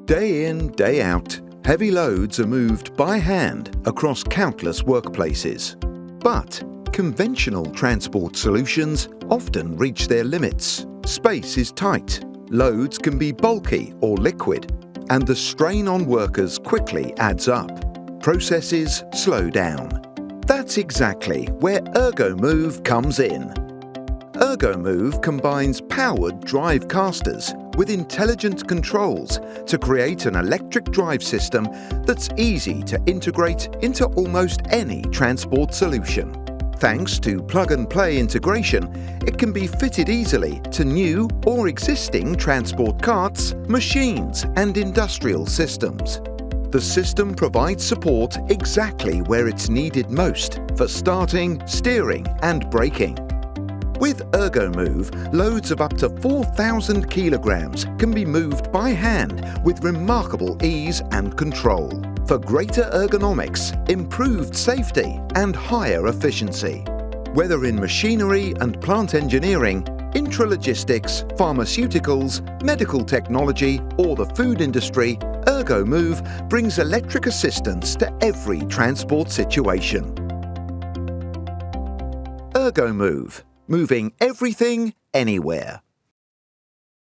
Day in, day out, heavy loads are moved by hand across countless workplaces. But conventional transport solutions often reach their limits. Space is tight, loads can be bulky or liquid, and the strain on workers quickly adds up. Processes slow down. That's exactly where ErgoMove comes in. ErgoMove combines powered drive castors with intelligent controls to create an electric drive system that's easy to integrate into almost any transport solution. Thanks to plug-and-play integration, it can be fitted easily to new or existing transport carts, machines, and industrial systems. The system provides support exactly where it's needed most for starting, steering, and braking. With ErgoMove, loads of up to 4,000 kilograms can be moved by hand with remarkable ease and control for greater ergonomics, improved safety, and higher efficiency. Whether in machinery and plant engineering, intralogistics, pharmaceuticals, medical technology, or the food industry, ErgoMove brings electric assistance to every transport situation. ErgoMove. Moving everything, anywhere.